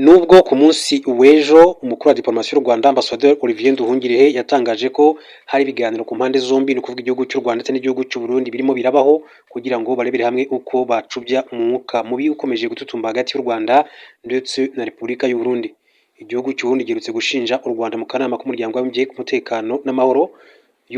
Nubwo ku munsi w'ejo umukuru wa diplomasi y'u Rwanda Ambassadeur Olivier Nduhungirehe yatangaje ko hari ibiganiro ku mpande zombi ni ukuvuga igihugu cy'u Rwanda ndetse n'igihugu cy'u Burundi birimo birabaho kugira ngo barebere hamwe uko bacubya umwuka mubi ukomeje gututumba hagati y'u Rwanda ndetse na Repubulika y'u Burundi. Igihugu cy'u Burundi giherutse gushinja u Rwanda mu kanama k'umuryango w'abibumbye ku mutekano n'amahoro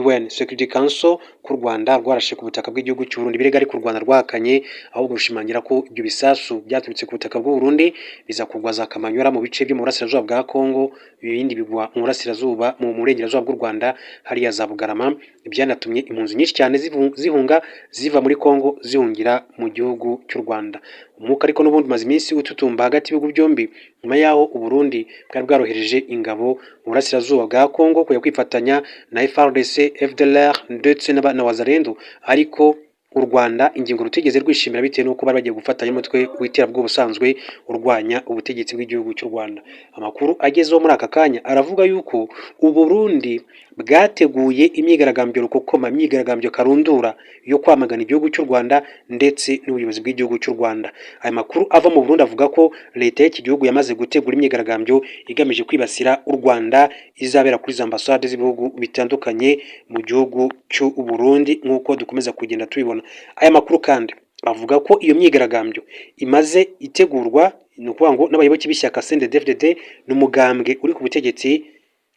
UN Security Council ku Rwanda rwarashe ku butaka bw'igihugu cy'u Burundi, birega ariko u Rwanda rwahakanye ahubwo rushimangira ko ibyo bisasu byaturutse ku butaka bw'u Burundi biza kugwa za Kamanyora mu bice byo mu burasirazuba bwa Kongo, ibindi bigwa mu burasirazuba mu burengerazuba bw'u Rwanda hariya za Bugarama, ibyanatumye impunzi nyinshi cyane zihunga ziva muri Kongo zihungira mu gihugu cy'u Rwanda. Umwuka ariko n'ubundi umaze iminsi ututumba hagati y'ibihugu byombi nyuma yaho u Burundi bwari bwarohereje ingabo mu burasirazuba bwa Kongo kujya kwifatanya na FARDC, FDLR ndetse na Wazalendo, ariko u Rwanda ingingo rutigeze rwishimira bitewe n'uko bari bagiye gufatanya umutwe w'iterabwoba usanzwe urwanya ubutegetsi bw'igihugu cy'u Rwanda. Amakuru agezeho muri aka kanya aravuga yuko u Burundi bwateguye imyigaragambyo rukokoma, imyigaragambyo karundura yo kwamagana igihugu cy'u Rwanda ndetse n'ubuyobozi bw'igihugu cy'u Rwanda. Aya makuru ava mu Burundi avuga ko leta y'iki gihugu yamaze gutegura imyigaragambyo igamije kwibasira u Rwanda izabera kuri za ambasade z'ibihugu bitandukanye mu gihugu cy'u Burundi nk'uko dukomeza kugenda tubibona. Aya makuru kandi avuga ko iyo myigaragambyo imaze itegurwa, ni ukuvuga ngo n'abayoboke b'ishyaka CNDD-FDD n'umugambwe uri ku butegetsi,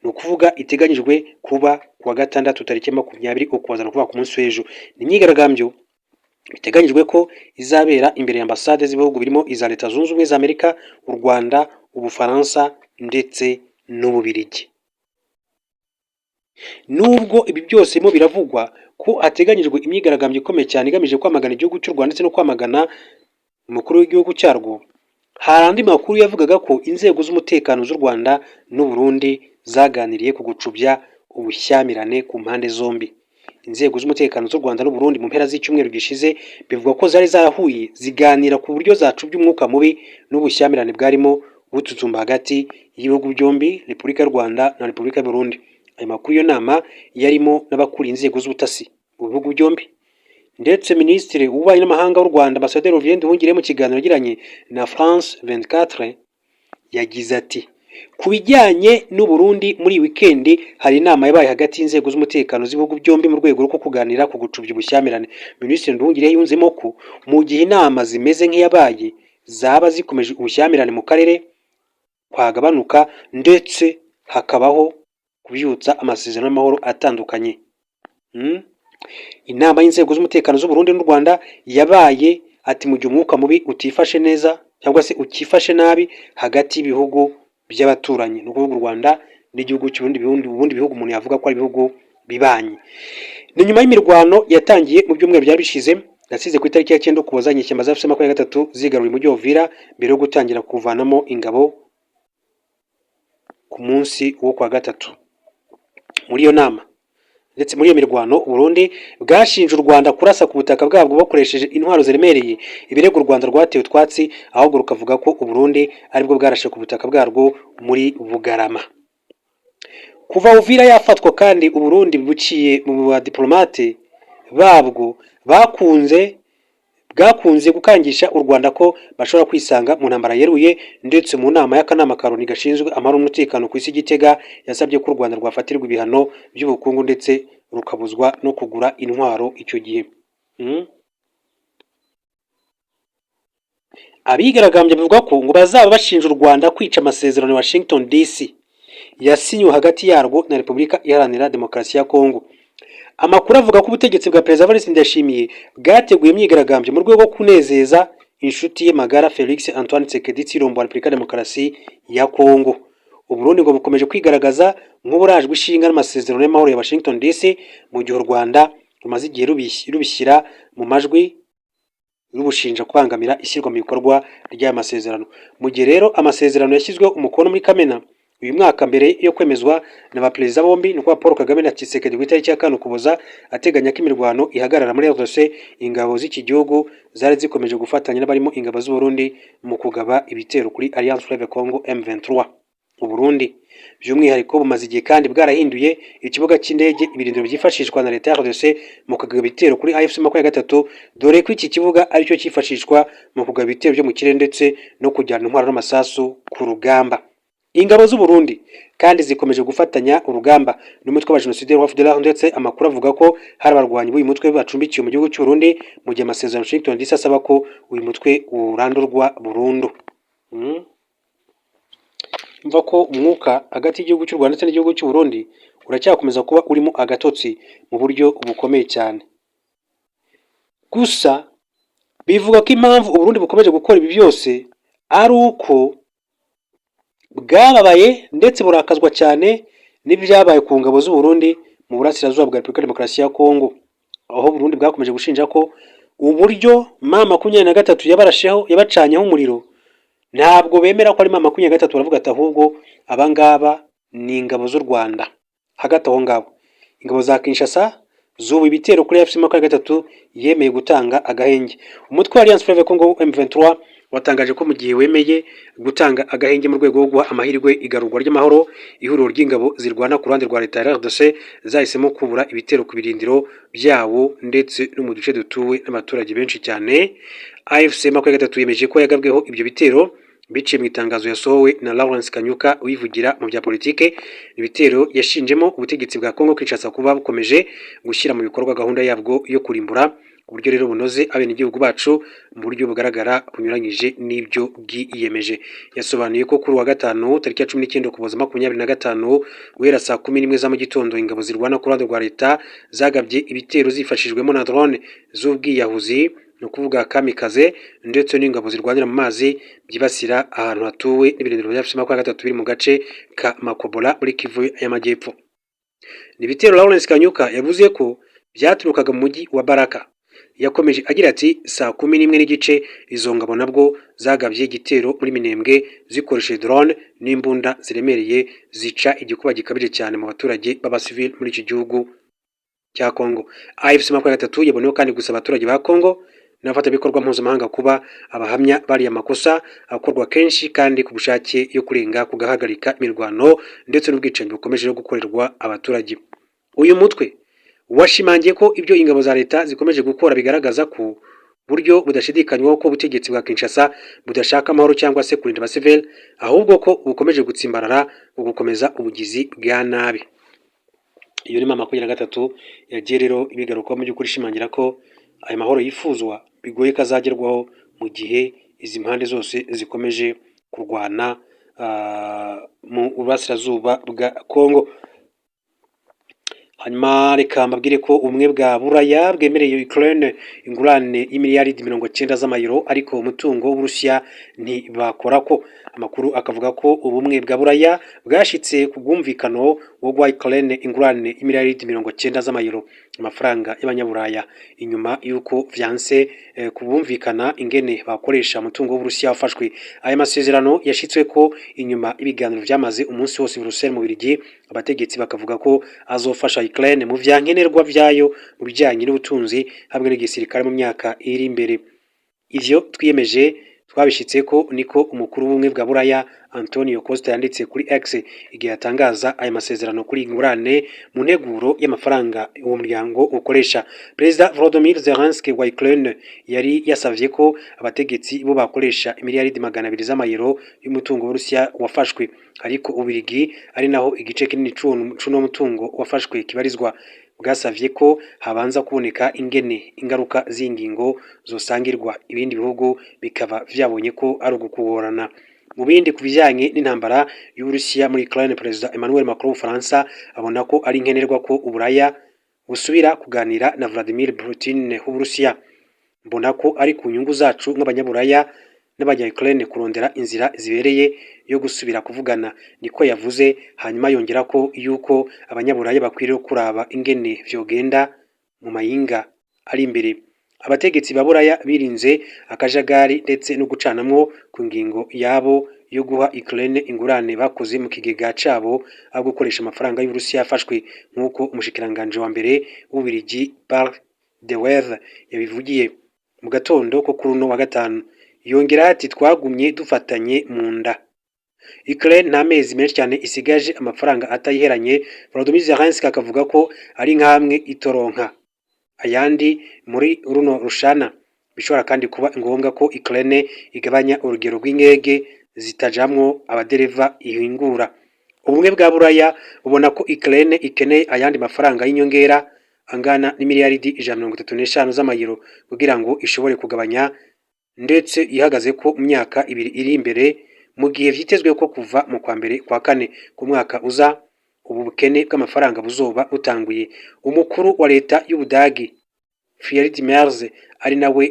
ni ukuvuga iteganyijwe kuba kuwa gatandatu tariki 20 Ukuboza, ni ukuvuga ku munsi w'ejo. Ni imyigaragambyo biteganyijwe ko izabera imbere ya ambasade z'ibihugu birimo iza Leta Zunze Ubumwe za Amerika, u Rwanda, Ubufaransa ndetse n'Ububiligi. Nubwo ibi byose birimo biravugwa ko hateganyijwe imyigaragambyo ikomeye cyane igamije kwamagana igihugu cy'u Rwanda ndetse no kwamagana umukuru w'igihugu cyarwo, hari andi makuru yavugaga ko inzego z'umutekano z'u Rwanda n'u Burundi zaganiriye ku gucubya ubushyamirane ku mpande zombi. Inzego z'umutekano z'u Rwanda n'u Burundi mu mpera z'icyumweru gishize bivugwa ko zari zarahuye ziganira ku buryo zacubya umwuka mubi n'ubushyamirane bwarimo bututumba hagati y'ibihugu byombi, Repubulika y'u Rwanda na Repubulika y'u Burundi. Aya makuru iyo nama yarimo n'abakuriye inzego z'ubutasi mu bihugu byombi, ndetse Minisitiri w'Ububanyi n'Amahanga w'u Rwanda Ambassadeur Olivier Nduhungirehe mu kiganiro yagiranye na France 24 yagize ati: ku bijyanye n'u Burundi muri wikendi hari inama yabaye hagati y'inzego z'umutekano z'ibihugu byombi mu rwego rwo kuganira ku gucubya ubushyamirane. Minisitiri Nduhungirehe yunzemo ko mu gihe inama zimeze nk'iyabaye zaba zikomeje ubushyamirane mu karere kwagabanuka ndetse hakabaho kubyutsa amasezerano y'amahoro atandukanye. Inama y'inzego z'umutekano z'u Burundi n'u Rwanda yabaye ati mu gihe umwuka mubi utifashe neza cyangwa se ukifashe nabi hagati y'ibihugu by'abaturanyi, ni ukuvuga u Rwanda n'igihugu cy'ubundi bihugu umuntu yavuga ko ari ibihugu bibanye. Ni nyuma y'imirwano yatangiye mu byumweru byari bishize yasize ku itariki ya 9 Ukuboza inyeshyamba za FC23 zigaruriye umujyi wa Uvira mbere yo gutangira kuvanamo ingabo ku munsi wo kwa gatatu. Muri iyo nama ndetse muri iyo mirwano Burundi bwashinje u Rwanda kurasa ku butaka bwabwo bakoresheje intwaro ziremereye, ibirego u Rwanda rwatewe utwatsi ahubwo rukavuga ko u Burundi aribwo bwarashe ku butaka bwarwo muri Bugarama. Kuva Uvira yafatwa kandi u Burundi buciye mu badiplomate babwo bwakunze gukangisha u Rwanda ko bashobora kwisanga mu ntambara yeruye, ndetse mu nama y'akanama karoni gashinzwe amahoro n'umutekano ku isi Gitega yasabye ko u Rwanda rwafatirwa ibihano by'ubukungu ndetse rukabuzwa no kugura intwaro icyo gihe. Abigaragambye bivuga ko ngo bazaba bashinja u Rwanda kwica amasezerano ya Washington DC yasinywe hagati yarwo na Repubulika Iharanira Demokarasi ya Kongo. Amakuru avuga ko ubutegetsi bwa Perezida Evariste Ndayishimiye bwateguye imyigaragambyo mu rwego rwo kunezeza inshuti ye magara Felix Antoine Tshisekedi Tshilombo wa Repubulika ya Demokarasi ya Kongo. U Burundi ngo bukomeje kwigaragaza nk'uburajwe ishinga n'amasezerano y'amahoro ya Washington DC mu gihe u Rwanda rumaze igihe rubishyira mu majwi rubushinja kubangamira ishyirwa mu bikorwa ry'aya masezerano. Mu gihe rero amasezerano yashyizweho umukono muri Kamena uyu mwaka mbere yo kwemezwa n'abaperezida bombi, ni kwa Paul Kagame na Tshisekedi ku itariki ya 5 Ukuboza, ateganya ko imirwano ihagarara muri RDC. Ingabo z'iki gihugu zari zikomeje gufatanya n'abarimo ingabo z'u Burundi mu kugaba ibitero kuri Alliance Fleuve Congo M23. U Burundi by'umwihariko bumaze igihe kandi bwarahinduye ikibuga cy'indege ibirindiro byifashishwa na leta ya RDC mu kugaba ibitero kuri AFC M23, dore ko iki kibuga aricyo cyifashishwa mu kugaba ibitero byo mu kirere ndetse no kujyana intwaro n'amasasu ku rugamba. Ingabo z'u Burundi kandi zikomeje gufatanya urugamba n'umutwe wa Genocide wa FDLR, ndetse amakuru avuga ko hari abarwanyi b'uyu mutwe bacumbikiye mu gihugu cy'u Burundi mu gihe amasezerano Washington DC asaba ko uyu mutwe urandurwa burundu. Mva ko umwuka hagati y'igihugu cy'u Rwanda ndetse n'igihugu cy'u Burundi uracyakomeza kuba urimo agatotsi mu buryo bukomeye cyane. Gusa bivuga ko impamvu u Burundi bukomeje gukora ibi byose ari uko bwababaye ndetse burakazwa cyane n'ibyabaye ku ngabo z'u Burundi mu burasirazuba bwa Repubulika Demokarasi ya Kongo, aho Burundi bwakomeje gushinja ko uburyo M23 yabarasheho yabacanyeho umuriro ntabwo bemera ko ari M23, baravuga ati ahubwo abangaba ni ingabo z'u Rwanda. Hagati aho ngabo ingabo za Kinshasa zubu ibitero kuri AFC M23 yemeye gutanga agahenge. Umutwe wa Alliance Fleuve Congo M23 watangaje ko mu gihe wemeye gutanga agahenge mu rwego rwo guha amahirwe igarurwa ry'amahoro, ihuriro ry'ingabo zirwana ku ruhande rwa leta ya RDC zahisemo kubura ibitero ku birindiro byawo ndetse no mu duce dutuwe n'abaturage benshi cyane. AFC M23 yemeje ko yagabweho ibyo bitero biciye mu itangazo yasohowe na Lawrence Kanyuka uyivugira mu bya politike. Ibitero yashinjemo ubutegetsi bwa Kongo Kinshasa kuba bukomeje gushyira mu bikorwa gahunda yabwo yo kurimbura uburyo rero bunoze abenegihugu bacu mu buryo bugaragara bunyuranyije n'ibyo bwiyemeje. Yasobanuye ko kuri wa gatanu tariki ya 19 Ukuboza 2025 guhera saa 11 za mu gitondo ingabo zirwana ku ruhande rwa leta zagabye ibitero zifashijwemo na drone z'ubwiyahuzi, no kuvuga kamikaze, ndetse n'ingabo zirwanira mu mazi byibasira ahantu hatuwe n'ibirindiro bya AFC M23 biri mu gace ka Makobola muri Kivu y'Amajyepfo. Ni ibitero Lawrence Kanyuka yavuze ko byaturukaga mu mujyi wa Baraka. Yakomeje agira ati saa 11:15 izo ngabo nabwo zagabye igitero muri Minembwe zikoresheje drone n'imbunda ziremereye zica igikuba gikabije cyane mu baturage b'abasivili muri iki gihugu cya Kongo. AFC M23 yaboneyeho kandi gusaba abaturage ba Kongo n'abafatanyabikorwa mpuzamahanga kuba abahamya bari amakosa akorwa kenshi kandi ku bushake yo kurenga kugahagarika imirwano ndetse n'ubwicanyi bukomeje no gukorerwa abaturage. Uyu mutwe washimangiye ko ibyo ingabo za leta zikomeje gukora bigaragaza ku buryo budashidikanywaho ko ubutegetsi bwa Kinshasa budashaka amahoro cyangwa se kurinda abasivili, ahubwo ko bukomeje gutsimbarara mu gukomeza ubugizi bwa nabi. Iyo ni M23 yagiye rero ibigaruka mu by'ukuri ishimangira ko aya mahoro yifuzwa bigoye kazagerwaho mu gihe izi mpande zose zikomeje kurwana mu burasirazuba bwa Kongo. Hanyuma reka mbabwire ko ubumwe bwa Buraya bwemereye Ukraine ingurane y'imiliyaridi 90 z'amayero, ariko umutungo w'Uburusiya ntibakora ko. Amakuru akavuga ko ubumwe bwa Buraya bwashitse ku bwumvikano wo guha Ukraine ingurane y'imiliyaridi 90 z'amayero, amafaranga y'abanyaburaya, inyuma yuko vyanse kubumvikana ingene bakoresha umutungo w'Uburusiya wafashwe. Aya masezerano yashitswe ko inyuma ibiganiro vyamaze umunsi wose i Bruxelles mu Birigi. Abategetsi bakavuga ko azofasha Ukraine mu vyankenerwa vyayo mu bijyanye n'ubutunzi hamwe n'igisirikare mu myaka iri imbere. Ivyo twiyemeje twabishitse ko, niko umukuru w'ubumwe bwa Buraya Antonio Costa yanditse kuri X igihe atangaza aya masezerano kuri ingurane mu nteguro y'amafaranga uwo muryango ukoresha. Perezida Volodymyr Zelensky wa Ukraine yari yasavye ko abategetsi bo bakoresha imiliyaridi 200 z'amayero y'umutungo w'Urusiya wafashwe, ariko Ubirigi ari naho igice kinini c'uno mutungo wafashwe kibarizwa bwasavye ko habanza kuboneka ingene ingaruka z'ingingo zosangirwa ibindi bihugu bikaba vyabonye ko ari ugukuborana. Mu bindi kubijyanye n'intambara y'Uburusiya muri Ukraine, Perezida Emmanuel Macron w'Ubufaransa abona ko ari nkenerwa ko Uburaya busubira kuganira na Vladimir Putin w'Uburusiya. Mbona ko ari ku nyungu zacu nk'abanyaburaya n'abanya-Ukraine kurondera inzira zibereye yo gusubira kuvugana, niko yavuze. Hanyuma yongera ko yuko abanyaburaya bakwiriye kuraba ingene vyogenda mu mayinga ari imbere. Abategetsi ba Buraya birinze akajagari ndetse no gucanamwo ku ngingo yabo yo guha Ukraine ingurane bakoze mu kigega cabo aho gukoresha amafaranga y'Uburusiya yafashwe, nk'uko umushikiranganje wa mbere w'Ubirigi Parle de Wever yabivugiye mu gatondo ko kuri uno wa gatanu. Yongera ati twagumye dufatanye mu nda Ukraine nta mezi menshi cyane isigaje amafaranga atayiheranye. Volodymyr Zelensky akavuga ko ari nk'amwe itoronka ayandi muri runo rushana. Bishobora kandi kuba ngombwa ko Ukraine igabanya urugero rw'indege zitajamwo abadereva ihingura. Ubumwe bwa Buraya bubona ko Ukraine ikeneye ayandi mafaranga y'inyongera angana n'imiliyaridi 135 z'amayero kugira ngo ishobore kugabanya ndetse ihagaze ko mu myaka 2 iri imbere, mu gihe vyitezwe ko kuva mu kwa mbere kwa kane ku mwaka uza ubu bukene bw'amafaranga buzoba butanguye. Umukuru wa leta y'Ubudagi Friedrich Merz ari nawe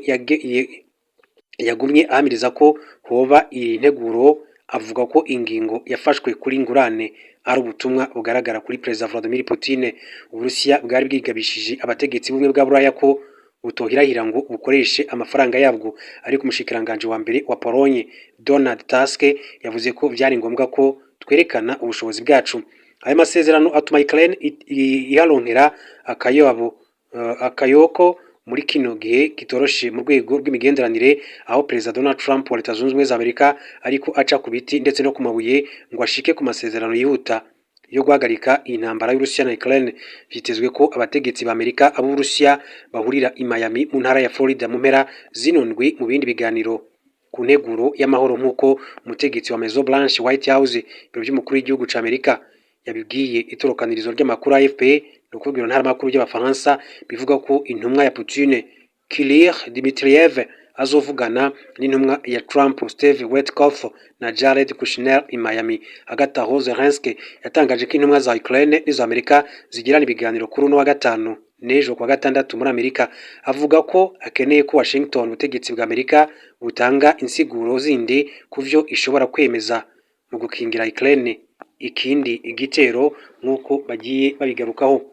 yagumye ahamiriza ko hoba iyi nteguro, avuga ko ingingo yafashwe kuri ngurane ari ubutumwa bugaragara kuri Perezida Vladimir Putin. Uburusiya bwari bwigabishije abategetsi bumwe bwa Buraya ko butohirahira ngo bukoreshe amafaranga yabwo, ariko umushikiranganje wa mbere wa Polonye Donald Tusk yavuze ko byari ngombwa ko twerekana ubushobozi bwacu. Aya masezerano atuma Ukraine iharonkera akayoko muri kino gihe kitoroshe mu rwego rw'imigenderanire, aho Perezida Donald Trump wa Leta Zunze Ubumwe za Amerika ariko aca ku biti ndetse no ku mabuye ngo ashike ku masezerano yihuta yo guhagarika intambara y'Urusiya na Ukraine. Vyitezwe ko abategetsi ba Amerika ab'Urusiya bahurira i Miami mu ntara ya Florida mu mpera zinondwi mu bindi biganiro ku nteguro y'amahoro, nk'uko umutegetsi wa Maison Blanche White House, ibiro by'umukuru w'igihugu ca Amerika, yabibwiye itorokanirizo ry'amakuru AFP. Nukubwira ntara makuru y'abafaransa bivuga ko intumwa ya Putin Kirill Dmitriev azovugana n'intumwa ya Trump Steve Witkoff na Jared Kushner i Miami. Hagati aho Zelensky yatangaje ko intumwa za Ukraine n'iza Amerika zigirana ibiganiro kuri uno wa gatanu n'ejo kwa gatandatu muri Amerika. Avuga ko akeneye ko Washington, ubutegetsi bwa Amerika, butanga insiguro zindi kuvyo ishobora kwemeza mu gukingira Ukraine ikindi igitero nk'uko bagiye babigarukaho.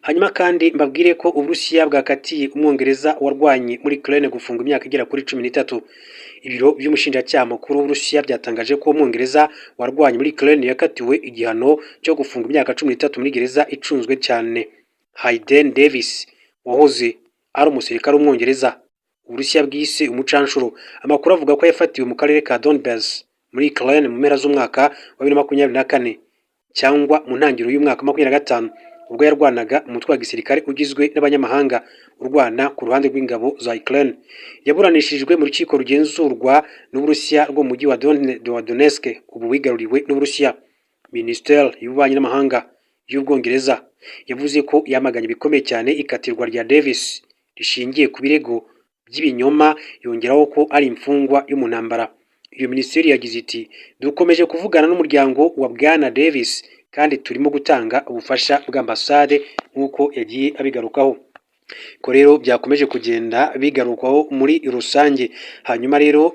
Hanyuma kandi mbabwire ko Uburusiya bwakatiye umwongereza warwanye muri Ukraine gufunga imyaka igera kuri 13. Ibiro by'umushinjacyaha mukuru w'Uburusiya byatangaje ko umwongereza warwanye muri Ukraine yakatiwe igihano cyo gufunga imyaka 13 muri gereza icunzwe cyane. Hayden Davis wahoze ari umusirikare w'umwongereza Uburusiya bwise umucanshuro. Amakuru avuga ko yafatiwe mu karere ka Donbas muri Ukraine mu mpera z'umwaka wa 2024 cyangwa mu ntangiriro y'umwaka 2025, ubwo yarwanaga umutwe wa gisirikare ugizwe n'abanyamahanga urwana ku ruhande rw'ingabo za Ukraine. Yaburanishijwe mu rukiko rugenzurwa n'Uburusiya rwo mu mujyi wa Donetsk, ubu wigaruriwe n'Uburusiya. Minisiteri y'ububanyi n'amahanga y'Ubwongereza yavuze ko yamaganye bikomeye cyane ikatirwa rya Davis rishingiye ku birego by'ibinyoma, yongeraho ko ari imfungwa yo mu ntambara. Iyo minisiteri yagize iti dukomeje kuvugana n'umuryango wa Bwana Davis kandi turimo gutanga ubufasha bw'ambasade nk'uko yagiye abigarukaho. Ko rero byakomeje kugenda bigarukwaho muri rusange. Hanyuma rero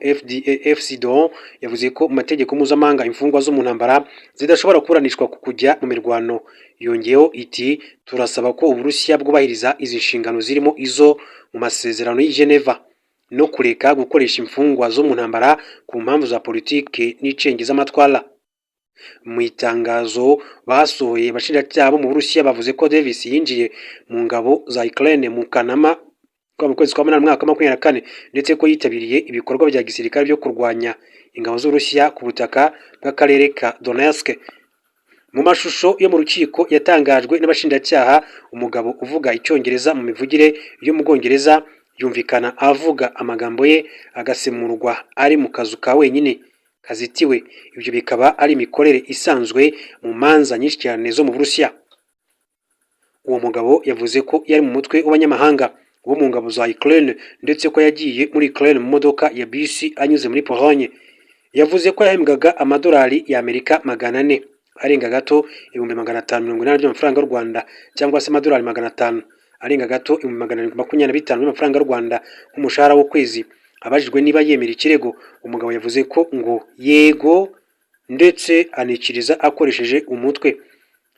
FCDO yavuze ko mu mategeko mpuzamahanga imfungwa zo mu ntambara zidashobora kuburanishwa ku kujya mu mirwano. Yongeyeho iti turasaba ko Uburusiya bwubahiriza izi nshingano zirimo izo mu masezerano y'i Geneva no kureka gukoresha imfungwa zo mu ntambara ku mpamvu za politike n'icengezamatwara. Mu itangazo basohoye, abashinjacyaha bo mu Burusiya bavuze ko Davis yinjiye mu ngabo za Ukraine mu Kanama mu kwezi kwa 8 mwaka 2024 ndetse ko yitabiriye ibikorwa bya gisirikare byo kurwanya ingabo z'Uburusiya ku butaka bw'akarere ka Donetsk. Mu mashusho yo mu rukiko yatangajwe n'abashinjacyaha, umugabo uvuga icyongereza mu mivugire yo mu Bwongereza yumvikana avuga amagambo ye agasemurwa ari mu kazu ka wenyine kazitiwe. Ibyo bikaba ari imikorere isanzwe mu manza nyinshi cyane zo mu Burusiya. Uwo mugabo yavuze ko yari mu mutwe w'abanyamahanga wo mu ngabo za Ukraine ndetse ko yagiye muri Ukraine mu modoka ya bisi anyuze muri Pologne. Yavuze ko yahembwaga amadolari y'Amerika 400, arenga gato 1580 by'amafaranga y'u Rwanda, cyangwa se amadolari 500 arenga gato 1725 by'amafaranga y'u Rwanda nk'umushahara w'ukwezi. Abajijwe niba yemera ikirego, umugabo yavuze ko ngo yego ndetse anikiriza akoresheje umutwe.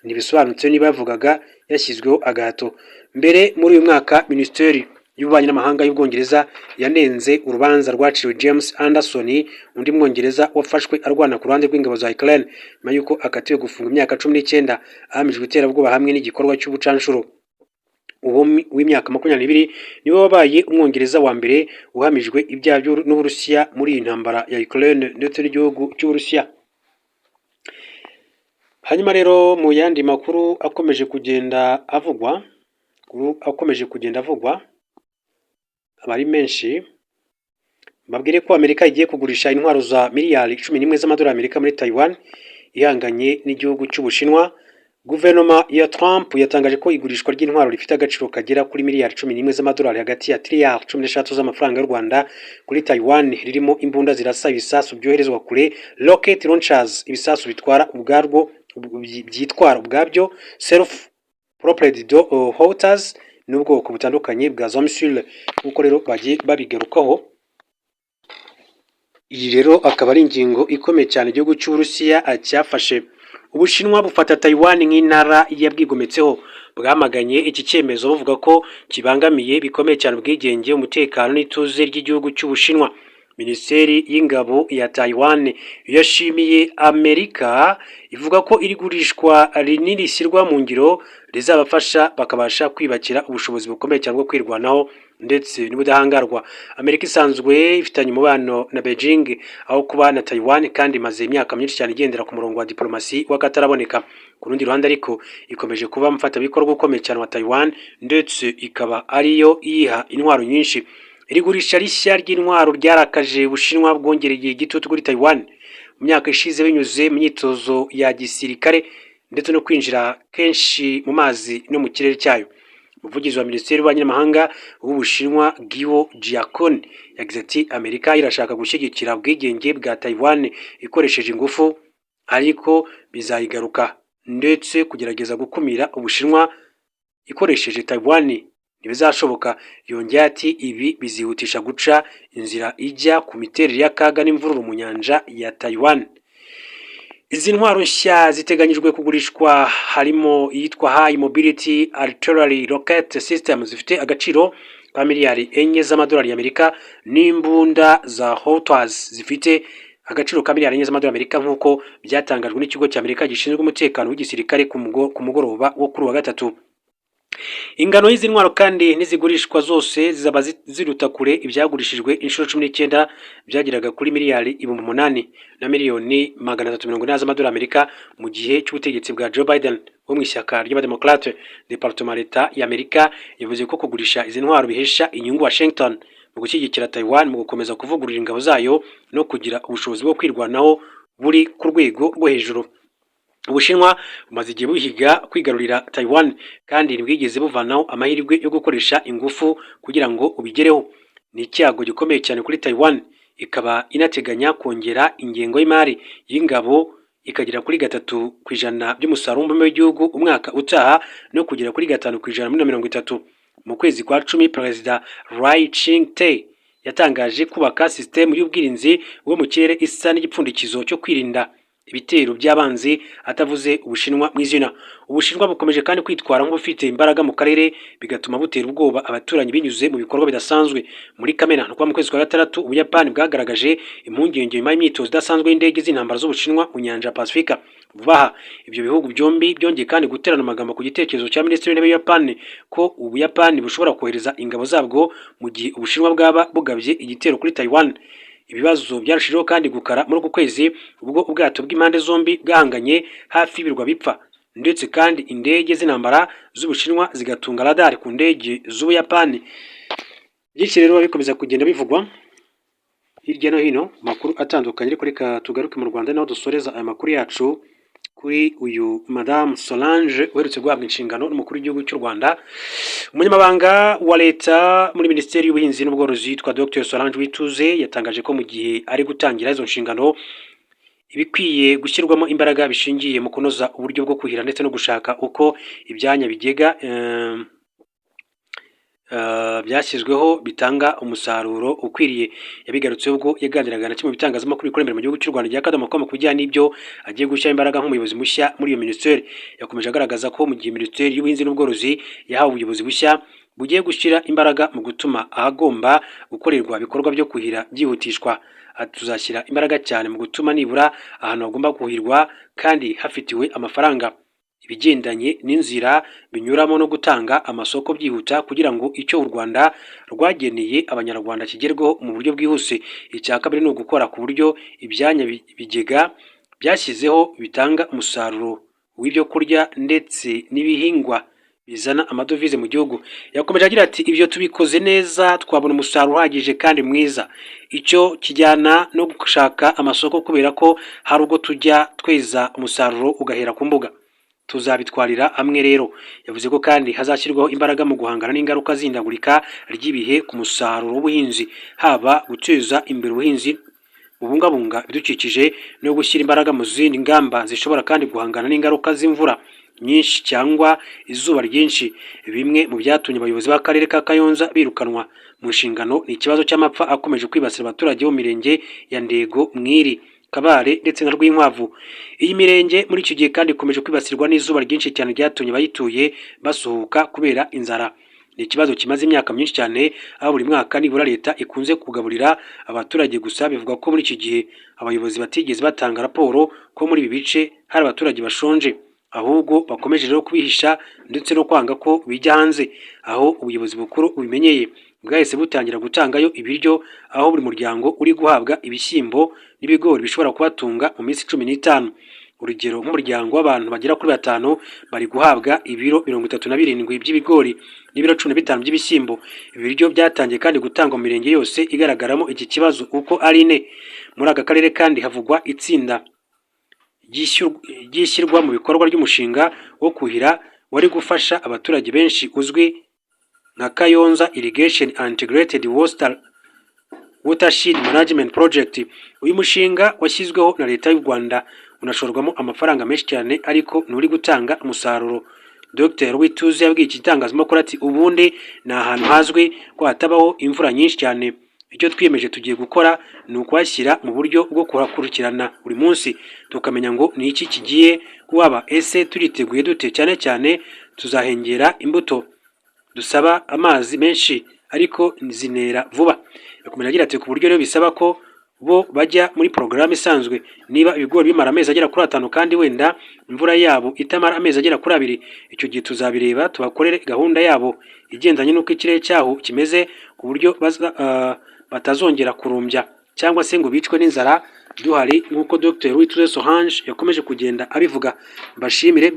Ntibisobanutse niba yavugaga yashyizweho agahato. Mbere muri uyu mwaka Minisiteri y'ububanyi n'amahanga y'Ubwongereza yanenze urubanza rwaciwe James Anderson, undi mwongereza wafashwe arwana ku ruhande rw'ingabo za Ukraine nyuma y'uko akatiwe gufunga imyaka 19 ahamijwe iterabwoba hamwe n'igikorwa cy'ubucanshuro. w'imyaka 20 niwe wabaye umwongereza wa mbere uhamijwe ibyaha n'Uburusiya muri iyi ntambara ya Ukraine ndetse n'igihugu cy'Uburusiya. Hanyuma rero mu yandi makuru akomeje kugenda avugwa abari menshi, babwire ko Amerika igiye kugurisha intwaro za miliyari 11 z'amadolari y'Amerika muri Taiwan ihanganye n'igihugu cy'Ubushinwa. Guverinoma ya Trump yatangaje ko igurishwa ry'intwaro rifite agaciro kagera kuri miliyari 11 z'amadolari hagati ya triliyari 13 z'amafaranga y'u Rwanda kuri Taiwan, ririmo imbunda zirasa ibisasu byoherezwa kure, rocket launchers, ibisasu bitwara ubwabyo, self propelled howitzers n'ubwoko butandukanye bwa za missile, nk'uko rero bagiye babigarukaho. Iyi rero akaba ari ingingo ikomeye cyane igihugu cy'Uburusiya cyafashe. Ubushinwa bufata Taiwan nk'intara yabwigometseho, bwamaganye iki cyemezo bavuga ko kibangamiye bikomeye cyane ubwigenge, umutekano n'ituze ry'igihugu cy'Ubushinwa. Minisiteri y'ingabo ya Taiwan yashimiye Amerika, ivuga ko iri gurishwa rinini rishyirwa mu ngiro rizabafasha bakabasha kwibakira ubushobozi bukomeye cyane bwo kwirwanaho ndetse n'ubudahangarwa. Amerika isanzwe ifitanye umubano na Beijing aho kuba na Taiwan, kandi imaze imyaka myinshi cyane igendera ku murongo wa diplomasi w'akataraboneka. Ku rundi ruhande ariko ikomeje kuba mfatabikorwa ukomeye cyane wa Taiwan, ndetse ikaba ariyo iyiha intwaro nyinshi. Iri gurisha rishya ry'intwaro ryarakaje Ubushinwa bwongereye igitutu kuri Taiwan mu myaka ishize binyuze mu myitozo ya gisirikare ndetse no kwinjira kenshi mu mazi no mu kirere cyayo. Umuvugizi wa Minisiteri y'Ububanyi n'Amahanga w'Ubushinwa Guo Jiakun yagize ati Amerika irashaka gushyigikira ubwigenge bwa Taiwan ikoresheje ingufu, ariko bizayigaruka ndetse kugerageza gukumira Ubushinwa ikoresheje Taiwan ntibizashoboka. Yongeye ati ibi bizihutisha guca inzira ijya ku miterere y'akaga n'imvururu mu nyanja ya Taiwan. Izi ntwaro nshya ziteganyijwe kugurishwa harimo iyitwa High Mobility Artillery Rocket System zifite agaciro ka miliyari 4 z'amadolari y'Amerika, n'imbunda za Howitzers zifite agaciro ka miliyari 4 z'amadolari y'Amerika, nk'uko byatangajwe n'ikigo cy'Amerika gishinzwe umutekano w'igisirikare ku mugoroba wo kuri wa gatatu. Ingano y'izi ntwaro kandi n'izigurishwa zose zizaba ziruta kure ibyagurishijwe inshuro 19 byagiraga kuri miliyari 8 na miliyoni 380 z'amadolari y'Amerika mu gihe cy'ubutegetsi bwa Joe Biden wo mu ishyaka ry'Abademokrate. Departement leta y'Amerika yavuze ko kugurisha izi ntwaro bihesha inyungu Washington mu gushyigikira Taiwan mu gukomeza kuvugurura ingabo zayo no kugira ubushobozi bwo kwirwanaho buri ku rwego rwo hejuru. Ubushinwa bumaze igihe buhiga kwigarurira Taiwan, kandi ntibwigeze buvanaho amahirwe yo gukoresha ingufu kugira ngo ubigereho. Ni icyago gikomeye cyane kuri Taiwan, ikaba inateganya kongera ingengo y'imari y'ingabo ikagera kuri 3% by'umusaruro w'igihugu umwaka utaha no kugera kuri 5% muri 2030. Mu kwezi kwa 10 Perezida Rai Ching-te yatangaje kubaka system y'ubwirinzi bwo mu kirere isa n'igipfundikizo cyo kwirinda ibitero by'abanzi, atavuze Ubushinwa mu izina. Ubushinwa bukomeje kandi kwitwara nk'ubufite imbaraga mu karere, bigatuma butera ubwoba abaturanyi binyuze mu bikorwa bidasanzwe. Muri Kamena no mu kwezi kwa 6 Ubuyapani bwagaragaje impungenge nyuma y'imyitozo idasanzwe y'indege z'intambara z'Ubushinwa mu nyanja ya Pasifika. Vubaha ibyo bihugu byombi byongeye kandi guterana amagambo ku gitekerezo cya Minisitiri w'Intebe w'Ubuyapani ko Ubuyapani bushobora kohereza ingabo zabwo mu gihe Ubushinwa bwaba bugabye igitero kuri Taiwan. Ibibazo byarushijeho kandi gukara muri uku kwezi ubwo ubwato bw'impande zombi bwahanganye hafi y'ibirwa bipfa, ndetse kandi indege z'intambara z'Ubushinwa zigatunga radar ku ndege z'Ubuyapani. Byinshi rero bikomeza kugenda bivugwa hirya no hino makuru atandukanye, ariko reka tugaruke mu Rwanda naho dusoreza aya makuru yacu kuri uyu Madame Solange uherutse guhabwa inshingano n'umukuru w'igihugu cy'u Rwanda. Umunyamabanga wa leta muri Minisiteri y'Ubuhinzi n'Ubworozi yitwa Dr Solange Uwituze yatangaje ko mu gihe ari gutangira izo nshingano ibikwiye gushyirwamo imbaraga bishingiye mu kunoza uburyo bwo kuhira ndetse no gushaka uko ibyanya bigega byashyizweho bitanga umusaruro ukwiriye. Yabigarutseho ubwo yaganiraga na kimwe mu bitangazamakuru bikorera mu gihugu cy'u Rwanda ku bijyanye n'ibyo agiye gushyira imbaraga nk'umuyobozi mushya muri iyo minisiteri. Yakomeje agaragaza ko mu gihe Minisiteri y'Ubuhinzi n'Ubworozi yahawe ubuyobozi bushya bugiye gushyira imbaraga mu gutuma ahagomba gukorerwa ibikorwa byo kuhira byihutishwa. Tuzashyira imbaraga cyane mu gutuma nibura ahantu hagomba kuhirwa kandi hafitiwe amafaranga. ibigendanye n'inzira binyuramo no gutanga amasoko byihuta kugira ngo icyo u Rwanda rwageneye abanyarwanda kigerweho mu buryo bwihuse. Icya kabiri ni ugukora ku buryo ibyanya bigega byashyizeho bitanga umusaruro w'ibyo kurya ndetse n'ibihingwa bizana amadovize mu gihugu. Yakomeje agira ati ibyo tubikoze neza twabona umusaruro uhagije kandi mwiza. Icyo kijyana no gushaka amasoko kubera ko hari ubwo tujya tweza umusaruro ugahera ku mbuga. Tuzabitwarira hamwe rero. Yavuze ko kandi hazashyirwaho imbaraga mu guhangana n'ingaruka z'ihindagurika ry'ibihe ku musaruro w'ubuhinzi, haba guteza imbere ubuhinzi bubungabunga ibidukikije no gushyira imbaraga mu zindi ngamba zishobora kandi guhangana n'ingaruka z'imvura nyinshi cyangwa izuba ryinshi. Bimwe mu byatumye abayobozi b'akarere ka Kayonza birukanwa mu nshingano ni ikibazo cy'amapfa akomeje kwibasira abaturage bo mu mirenge ya Ndego, Mwiri, Kabare ndetse na Rwinkwavu. Iyi mirenge muri icyo gihe kandi ikomeje kwibasirwa n'izuba ryinshi cyane ryatumye abayituye basuhuka kubera inzara. Ni ikibazo kimaze imyaka myinshi cyane, aho buri mwaka nibura leta ikunze kugaburira abaturage gusa. Bivuga ko muri iki gihe abayobozi batigeze batanga raporo ko muri ibi bice hari abaturage bashonje, ahubwo bakomeje rero kubihisha ndetse no kwanga ko bijya hanze. Aho ubuyobozi bukuru bubimenyeye bwahise butangira gutangayo ibiryo, aho buri muryango uri guhabwa ibishyimbo n'ibigori bishobora kubatunga mu minsi 15. Urugero, nk'umuryango w'abantu bagera kuri 5 bari guhabwa ibiro 37 by'ibigori n'ibiro 15 by'ibishyimbo. Ibiryo byatangiye kandi gutangwa mu mirenge yose igaragaramo iki kibazo uko ari 4. Muri aka karere kandi havugwa itsinda ryishyirwa mu bikorwa ry'umushinga wo kuhira wari gufasha abaturage benshi uzwi nka Kayonza Irrigation and Integrated Watershed Management Project. Uyu mushinga washyizweho na leta y'u Rwanda unashorwamo amafaranga menshi cyane, ariko nturi gutanga umusaruro. Dr Wituze yabwiye iki gitangazamakuru ati ubundi ni ahantu hazwi ko hatabaho imvura nyinshi cyane. Icyo twiyemeje tugiye gukora ni ukwashyira mu buryo bwo kuhakurikirana buri munsi tukamenya ngo ni iki kigiye kuhaba, ese turiteguye dute, cyane cyane tuzahengera imbuto dusaba amazi menshi ariko zinera vuba. Yakomeje agira ati ku buryo rero bisaba ko bo bajya muri porogaramu isanzwe. Niba ibigori bimara amezi agera kuri 5 kandi wenda imvura yabo itamara amezi agera kuri 2, icyo gihe tuzabireba tubakorere gahunda yabo igendanye n'uko ikirere cyaho kimeze, ku buryo batazongera kurumbya cyangwa se ngo bicwe n'inzara duhari, nk'uko Dr Wituze Solange yakomeje kugenda abivuga. Mbashimire.